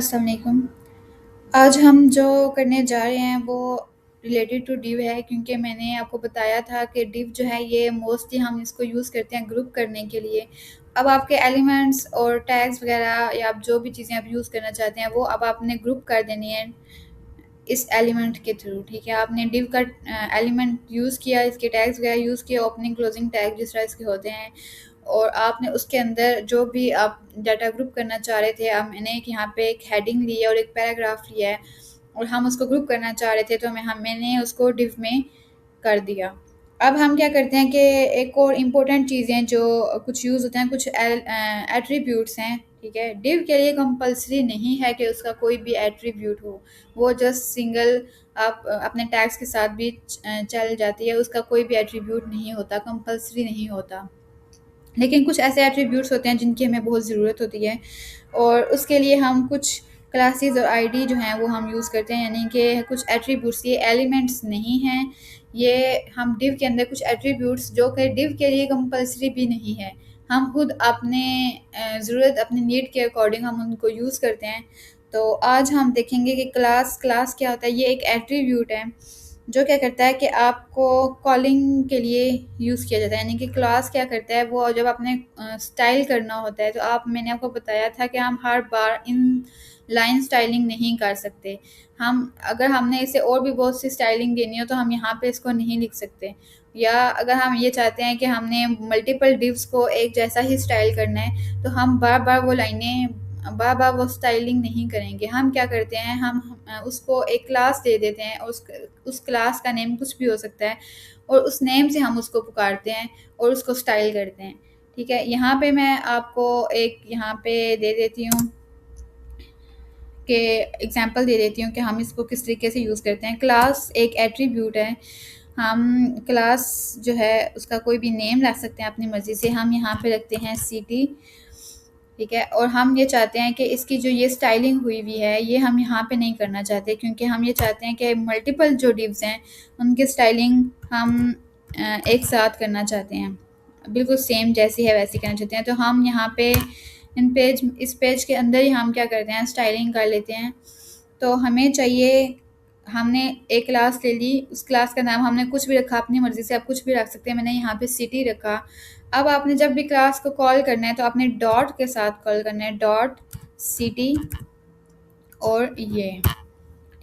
अस्सलाम वालेकुम। आज हम जो करने जा रहे हैं वो रिलेटेड टू डिव है, क्योंकि मैंने आपको बताया था कि डिव जो है ये मोस्टली हम इसको यूज़ करते हैं ग्रुप करने के लिए। अब आपके एलिमेंट्स और टैग्स वगैरह या आप जो भी चीज़ें आप यूज़ करना चाहते हैं वो अब आपने ग्रुप कर देनी है इस एलिमेंट के थ्रू। ठीक है, आपने डिव का एलिमेंट यूज़ किया, इसके टैग्स वगैरह यूज़ किए, ओपनिंग क्लोजिंग टैग जिस तरह इसके होते हैं, और आपने उसके अंदर जो भी आप डाटा ग्रुप करना चाह रहे थे, अब मैंने एक यहाँ पे एक हेडिंग ली है और एक पैराग्राफ लिया है और हम उसको ग्रुप करना चाह रहे थे, तो मैंने उसको डिव में कर दिया। अब हम क्या करते हैं कि एक और इम्पोर्टेंट चीज़ें जो कुछ यूज़ होते हैं, कुछ एट्रीब्यूट्स हैं। ठीक है, डिव के लिए कंपलसरी नहीं है कि उसका कोई भी एट्रीब्यूट हो, वो जस्ट सिंगल आप अपने टैग्स के साथ भी चल जाती है, उसका कोई भी एट्रीब्यूट नहीं होता, कंपलसरी नहीं होता। लेकिन कुछ ऐसे एट्रीब्यूट्स होते हैं जिनकी हमें बहुत ज़रूरत होती है और उसके लिए हम कुछ क्लासेस और आईडी जो हैं वो हम यूज़ करते हैं, यानी कि कुछ एट्रीब्यूट्स, ये एलिमेंट्स नहीं हैं, ये हम डिव के अंदर कुछ एट्रीब्यूट्स जो कि डिव के लिए कंपलसरी भी नहीं है, हम खुद अपने ज़रूरत, अपनी नीड के अकॉर्डिंग हम उनको यूज़ करते हैं। तो आज हम देखेंगे कि क्लास क्लास क्या होता है। ये एक एट्रीब्यूट है जो क्या करता है कि आपको कॉलिंग के लिए यूज़ किया जाता है, यानी कि क्लास क्या करता है, वो जब आपने स्टाइल करना होता है तो मैंने आपको बताया था कि हम हर बार इन लाइन स्टाइलिंग नहीं कर सकते। हम अगर हमने इसे और भी बहुत सी स्टाइलिंग देनी हो तो हम यहाँ पे इसको नहीं लिख सकते, या अगर हम ये चाहते हैं कि हमने मल्टीपल डिव्स को एक जैसा ही स्टाइल करना है तो हम बार बार वो लाइनें बार बार वो स्टाइलिंग नहीं करेंगे। हम क्या करते हैं, हम उसको एक क्लास दे देते हैं और उस क्लास का नेम कुछ भी हो सकता है और उस नेम से हम उसको पुकारते हैं और उसको स्टाइल करते हैं। ठीक है, यहाँ पे मैं आपको एक यहाँ पे दे देती हूँ कि एग्जांपल दे देती हूँ कि हम इसको किस तरीके से यूज़ करते हैं। क्लास एक एट्रीब्यूट है, हम क्लास जो है उसका कोई भी नेम रख सकते हैं अपनी मर्ज़ी से। हम यहाँ पे रखते हैं सिटी। ठीक है, और हम ये चाहते हैं कि इसकी जो ये स्टाइलिंग हुई हुई है ये हम यहाँ पे नहीं करना चाहते, क्योंकि हम ये चाहते हैं कि मल्टीपल जो डिव्स हैं उनकी स्टाइलिंग हम एक साथ करना चाहते हैं, बिल्कुल सेम जैसी है वैसी करना चाहते हैं। तो हम यहाँ पे इस पेज के अंदर ही हम क्या करते हैं, स्टाइलिंग कर लेते हैं। तो हमें चाहिए, हमने एक क्लास ले ली, उस क्लास का नाम हमने कुछ भी रखा, अपनी मर्ज़ी से आप कुछ भी रख सकते हैं। मैंने यहाँ पे सिटी रखा। अब आपने जब भी क्लास को कॉल करना है तो आपने डॉट के साथ कॉल करना है, डॉट सिटी और ये।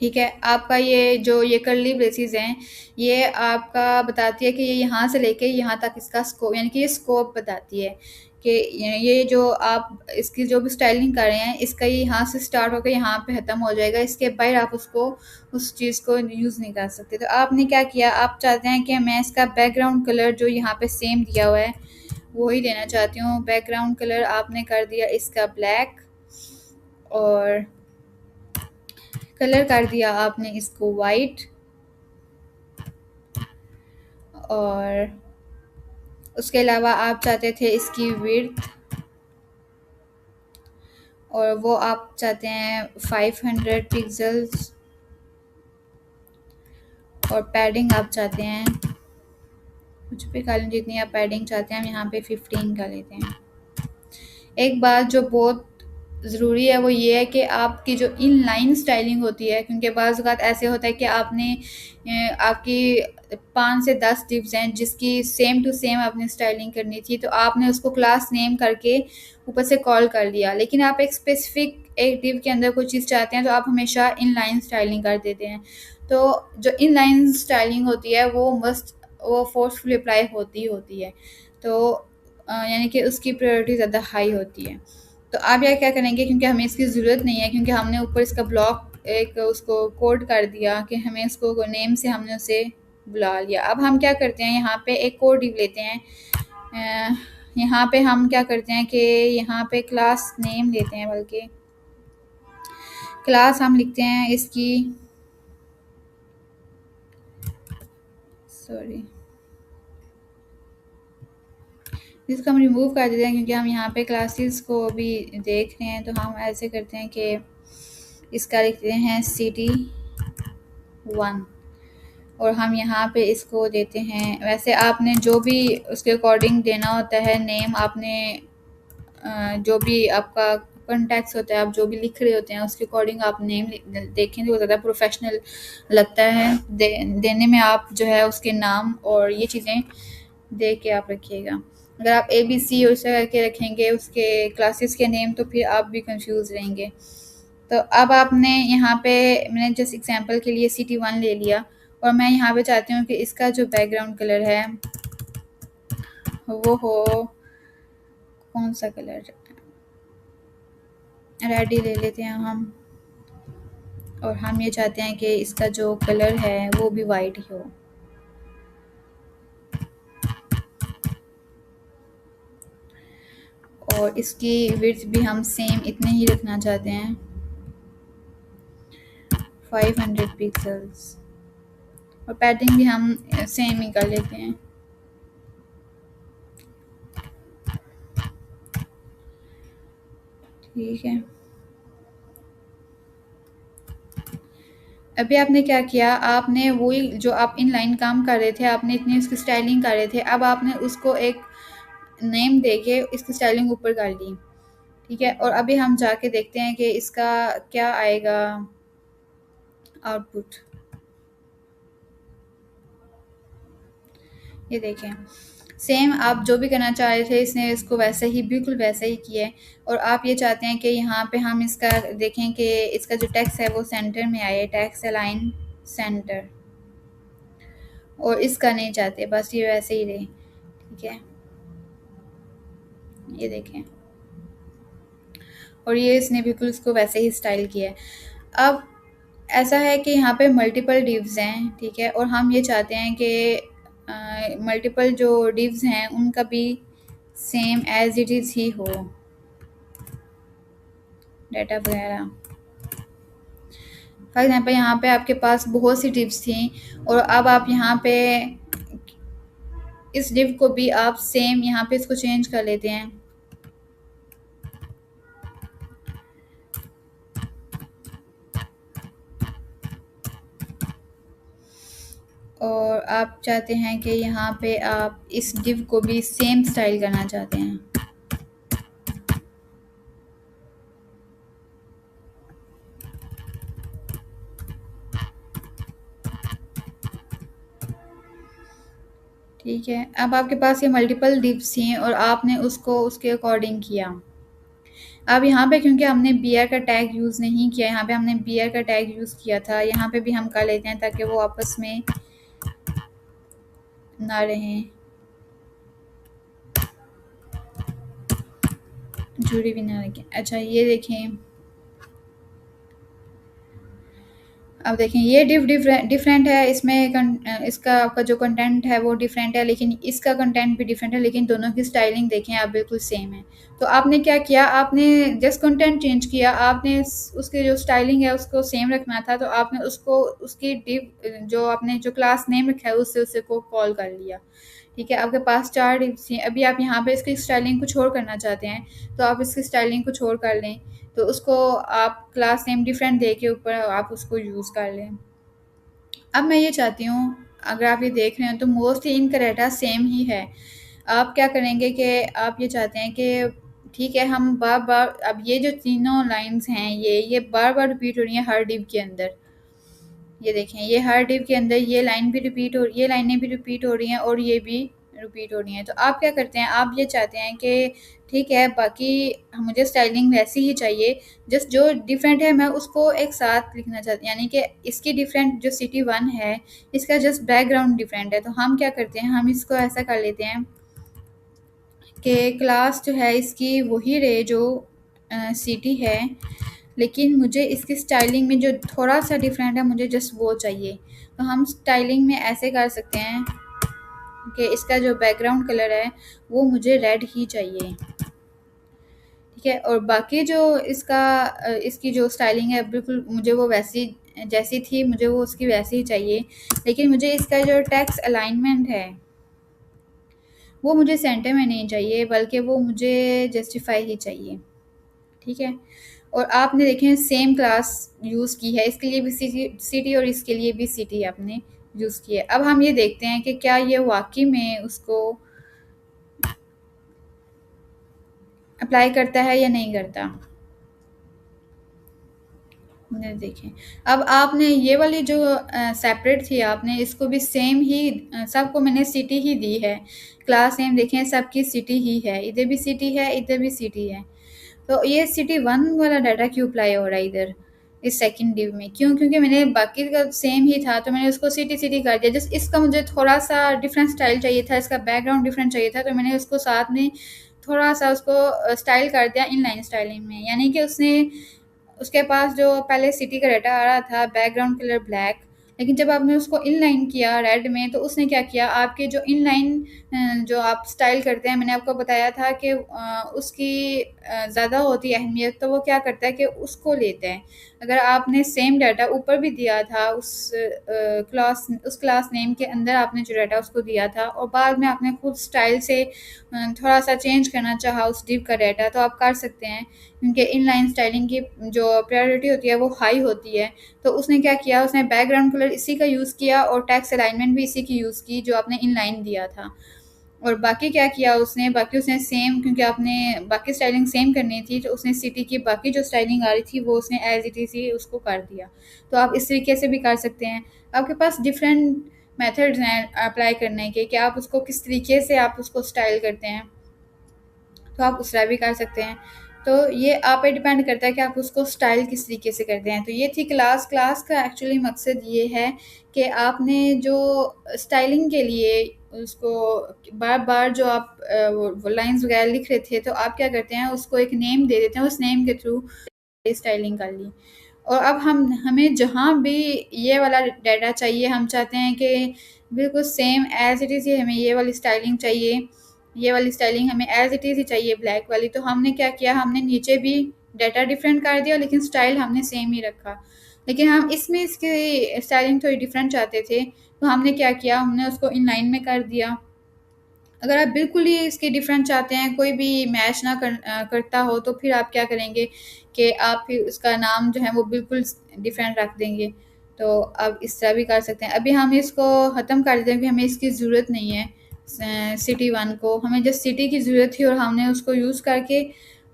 ठीक है, आपका ये जो ये कर्ली ब्रेसेस हैं ये आपका बताती है कि ये यहाँ से लेके यहाँ तक इसका स्कोप, यानी कि ये स्कोप बताती है कि ये जो आप इसकी जो भी स्टाइलिंग कर रहे हैं इसका ये यहाँ से स्टार्ट होकर यहाँ पे ख़त्म हो जाएगा, इसके बाहर आप उसको उस चीज़ को यूज़ नहीं कर सकते। तो आपने क्या किया, आप चाहते हैं कि मैं इसका बैकग्राउंड कलर जो यहाँ पे सेम दिया हुआ है वही देना चाहती हूँ। बैकग्राउंड कलर आपने कर दिया इसका ब्लैक और कलर कर दिया आपने इसको वाइट, और उसके अलावा आप चाहते थे इसकी विड्थ और वो आप चाहते हैं 500 पिक्सेल्स, और पैडिंग आप चाहते हैं कुछ भी कर लें, जितनी आप पैडिंग चाहते हैं हम यहाँ पे 15 कर लेते हैं। एक बात जो बहुत ज़रूरी है वो ये है कि आपकी जो इन लाइन स्टाइलिंग होती है, क्योंकि बाज़ औक़ात ऐसे होता है कि आपने आपकी 5 से 10 डिव्स हैं जिसकी सेम टू सेम आपने स्टाइलिंग करनी थी, तो आपने उसको क्लास नेम करके ऊपर से कॉल कर लिया, लेकिन आप एक स्पेसिफिक एक डिव के अंदर कोई चीज़ चाहते हैं तो आप हमेशा इन लाइन स्टाइलिंग कर देते हैं। तो जो इन लाइन स्टाइलिंग होती है वो फोर्सफुली अप्लाई होती है, तो यानी कि उसकी प्रायोरिटी ज़्यादा हाई होती है। तो आप यह क्या करेंगे, क्योंकि हमें इसकी ज़रूरत नहीं है, क्योंकि हमने ऊपर इसका ब्लॉक एक उसको कोड कर दिया कि हमें इसको नेम से हमने उसे बुला लिया। अब हम क्या करते हैं, यहाँ पे एक और डिव लेते हैं। यहाँ पे हम क्या करते हैं कि यहाँ पे क्लास नेम लेते हैं, बल्कि क्लास हम लिखते हैं इसकी, सॉरी इसको हम रिमूव कर देते हैं क्योंकि हम यहाँ पे क्लासेस को भी देख रहे हैं। तो हम ऐसे करते हैं कि इसका लिखते हैं सिटी 1 और हम यहाँ पे इसको देते हैं, वैसे आपने जो भी उसके अकॉर्डिंग देना होता है नेम, आपने जो भी आपका कॉन्टेक्स्ट होता है, आप जो भी लिख रहे होते हैं उसके अकॉर्डिंग आप नेम देखें तो वो ज़्यादा प्रोफेशनल लगता है। देने में आप जो है उसके नाम और ये चीज़ें दे के आप रखिएगा। अगर आप ABC और ऐसे करके रखेंगे उसके क्लासेस के नेम तो फिर आप भी कंफ्यूज रहेंगे। तो अब आपने यहाँ पे, मैंने जस्ट एग्जांपल के लिए CT1 ले लिया और मैं यहाँ पे चाहती हूँ कि इसका जो बैकग्राउंड कलर है वो हो, कौन सा कलर, रेड ही ले लेते हैं हम। और हम ये चाहते हैं कि इसका जो कलर है वो भी वाइट ही हो। और इसकी विड्थ भी हम सेम इतने ही रखना चाहते हैं, 500 पिक्सल्स। और पैडिंग भी हम सेम ही कर लेते हैं। ठीक है, अभी आपने क्या किया, आपने वही जो आप इनलाइन काम कर रहे थे, आपने इतनी उसकी स्टाइलिंग कर रहे थे, अब आपने उसको एक नेम देके इसकी स्टाइलिंग ऊपर कर ली। ठीक है, और अभी हम जाके देखते हैं कि इसका क्या आएगा आउटपुट। ये देखें, सेम आप जो भी करना चाह रहे थे इसने इसको वैसे ही, बिल्कुल वैसे ही किया है। और आप ये चाहते हैं कि यहाँ पे हम इसका देखें कि इसका जो टेक्स्ट है वो सेंटर में आए, टेक्स्ट अलाइन सेंटर। और इसका नहीं चाहते, बस ये वैसे ही रहे। ठीक है, ये देखें, और ये इसने बिल्कुल इसको वैसे ही स्टाइल किया है। अब ऐसा है कि यहाँ पे मल्टीपल डिव्स हैं, ठीक है, और हम ये चाहते हैं कि मल्टीपल जो डिव्स हैं उनका भी सेम एज इट इज़ ही हो डाटा वगैरह। फॉर एग्जाम्पल यहाँ पे आपके पास बहुत सी डिव्स थी और अब आप यहाँ पे इस डिव को भी आप सेम यहाँ पे इसको चेंज कर लेते हैं। और आप चाहते हैं कि यहाँ पे आप इस डिव को भी सेम स्टाइल करना चाहते हैं। ठीक है, अब आपके पास ये मल्टीपल डिव्स थी और आपने उसको उसके अकॉर्डिंग किया। अब यहाँ पे क्योंकि हमने बीआर का टैग यूज़ नहीं किया, यहाँ पे हमने बीआर का टैग यूज़ किया था, यहाँ पे भी हम कर लेते हैं ताकि वो आपस में ना रहें, जुड़ी भी ना रखें। अच्छा ये देखें, अब देखें ये डिव डिफरेंट है, इसमें इसका आपका जो कंटेंट है वो डिफरेंट है, लेकिन इसका कंटेंट भी डिफरेंट है, लेकिन दोनों की स्टाइलिंग देखें आप बिल्कुल सेम है। तो आपने क्या किया, आपने जस्ट कंटेंट चेंज किया, आपने उसकी जो स्टाइलिंग है उसको सेम रखना था, तो आपने उसको उसकी डिव जो आपने जो क्लास नेम रखा है उससे उसे को कॉल कर लिया। ठीक है, आपके पास 4 डिव्स थी, अभी आप यहाँ पे इसकी स्टाइलिंग कुछ और करना चाहते हैं तो आप इसकी स्टाइलिंग कुछ और कर लें, तो उसको आप क्लास नेम डिफरेंट दे के ऊपर आप उसको यूज़ कर लें। अब मैं ये चाहती हूँ, अगर आप ये देख रहे हैं तो मोस्टली इनका डाटा सेम ही है। आप क्या करेंगे कि आप ये चाहते हैं कि ठीक है हम बार बार, अब ये जो तीनों लाइंस हैं ये बार बार रिपीट हो रही हैं हर डिव के अंदर। ये देखें, ये हर डिव के अंदर ये लाइन भी रिपीट हो, ये लाइनें भी रिपीट हो रही हैं और ये भी रिपीट हो रही हैं। तो आप क्या करते हैं, आप ये चाहते हैं कि ठीक है बाकी मुझे स्टाइलिंग वैसी ही चाहिए, जस्ट जो डिफरेंट है मैं उसको एक साथ लिखना चाहती हूँ, यानी कि इसकी डिफरेंट जो CT1 है इसका जस्ट बैकग्राउंड डिफरेंट है। तो हम क्या करते हैं, हम इसको ऐसा कर लेते हैं कि क्लास जो है इसकी वही रहे जो CT है, लेकिन मुझे इसकी स्टाइलिंग में जो थोड़ा सा डिफरेंट है मुझे जस्ट वो चाहिए। तो हम स्टाइलिंग में ऐसे कर सकते हैं कि इसका जो बैकग्राउंड कलर है वो मुझे रेड ही चाहिए। ठीक है, और बाकी जो इसका इसकी जो स्टाइलिंग है बिल्कुल मुझे वो वैसी जैसी थी मुझे वो उसकी वैसी ही चाहिए, लेकिन मुझे इसका जो टेक्स्ट अलाइनमेंट है वो मुझे सेंटर में नहीं चाहिए, बल्कि वो मुझे जस्टिफाई ही चाहिए। ठीक है, और आपने देखें सेम क्लास यूज़ की है, इसके लिए भी CT और इसके लिए भी CT आपने यूज़ की है। अब हम ये देखते हैं कि क्या ये वाकई में उसको अप्लाई करता है या नहीं करता। ये देखें, अब आपने ये वाली जो सेपरेट थी आपने इसको भी सेम ही सबको मैंने सिटी ही दी है। क्लास नेम देखें सबकी सिटी ही है, इधर भी सिटी है, इधर भी सिटी है। तो ये सिटी 1 वाला डाटा क्यों अप्लाई हो रहा है इधर इस सेकंड डिव में? क्यों? क्योंकि मैंने बाकी का सेम ही था तो मैंने उसको सिटी सिटी कर दिया। जस्ट इसका मुझे थोड़ा-सा डिफरेंट स्टाइल चाहिए था, इसका बैकग्राउंड डिफरेंट चाहिए था तो मैंने उसको साथ में थोड़ा-सा उसको स्टाइल कर दिया इनलाइन स्टाइलिंग में। यानी कि उसने उसके पास जो पहले सिटी का डाटा आ रहा था बैकग्राउंड कलर ब्लैक, लेकिन जब आपने उसको इनलाइन किया रेड में तो उसने क्या किया आपके जो इनलाइन जो आप स्टाइल करते हैं मैंने आपको बताया था कि उसकी ज़्यादा होती है अहमियत, तो वो क्या करता है कि उसको लेता है। अगर आपने सेम डाटा ऊपर भी दिया था उस क्लास नेम के अंदर आपने जो डाटा उसको दिया था और बाद में आपने खुद स्टाइल से थोड़ा सा चेंज करना चाहा उस डिव का डाटा तो आप कर सकते हैं, क्योंकि इनलाइन स्टाइलिंग की जो प्रायोरिटी होती है वो हाई होती है। तो उसने क्या किया उसने बैकग्राउंड कलर इसी का यूज़ किया और टेक्स्ट अलाइनमेंट भी इसी की यूज़ की जो आपने इनलाइन दिया था। और बाकी क्या किया उसने, बाकी उसने सेम, क्योंकि आपने बाकी स्टाइलिंग सेम करनी थी तो उसने सिटी की बाकी जो स्टाइलिंग आ रही थी वो उसने एज़ इट इज़ ही उसको कर दिया। तो आप इस तरीके से भी कर सकते हैं। आपके पास डिफरेंट मेथड्स हैं अप्लाई करने के कि आप उसको किस तरीके से आप उसको स्टाइल करते हैं। तो आप उस तरह भी कर सकते हैं। तो ये आप पे डिपेंड करता है कि आप उसको स्टाइल किस तरीके से करते हैं। तो ये थी क्लास। क्लास का एक्चुअली मकसद ये है कि आपने जो स्टाइलिंग के लिए उसको बार-बार जो आप वो लाइन्स वगैरह लिख रहे थे, तो आप क्या करते हैं उसको एक नेम दे देते हैं, उस नेम के थ्रू स्टाइलिंग कर ली। और अब हमें जहाँ भी ये वाला डाटा चाहिए, हम चाहते हैं कि बिल्कुल सेम एज़ इट इज़ ही हमें ये वाली स्टाइलिंग चाहिए, ये वाली स्टाइलिंग हमें एज़ इट इज़ ही चाहिए ब्लैक वाली। तो हमने क्या किया, हमने नीचे भी डाटा डिफरेंट कर दिया लेकिन स्टाइल हमने सेम ही रखा। लेकिन हम इसमें इसकी स्टाइलिंग थोड़ी डिफरेंट चाहते थे, तो हमने क्या किया, हमने उसको इनलाइन में कर दिया। अगर आप बिल्कुल ही इसके डिफरेंट चाहते हैं, कोई भी मैच ना करता हो, तो फिर आप क्या करेंगे कि आप फिर उसका नाम जो है वो बिल्कुल डिफरेंट रख देंगे। तो आप इस तरह भी कर सकते हैं। अभी हम इसको ख़त्म कर देते हैं कि हमें इसकी ज़रूरत नहीं है सिटी 1 को, हमें जस्ट सिटी की ज़रूरत थी और हमने उसको यूज़ करके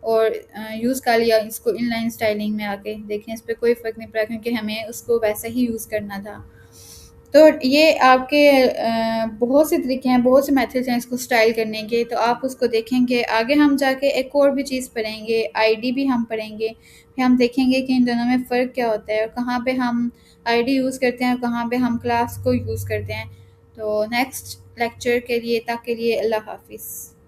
और यूज़ कर लिया इसको इनलाइन स्टाइलिंग में आके। देखें इस पे कोई फ़र्क नहीं पड़ा क्योंकि हमें उसको वैसा ही यूज़ करना था। तो ये आपके बहुत से तरीके हैं, बहुत से मेथड्स हैं इसको स्टाइल करने के, तो आप उसको देखेंगे। आगे हम जाके एक और भी चीज़ पढ़ेंगे, आईडी भी हम पढ़ेंगे। फिर हम देखेंगे कि इन दोनों में फ़र्क क्या होता है और कहाँ पे हम आईडी यूज़ करते हैं और कहाँ पे हम क्लास को यूज़ करते हैं। तो नेक्स्ट लेक्चर के लिए तक के लिए अल्लाह हाफ़िज़।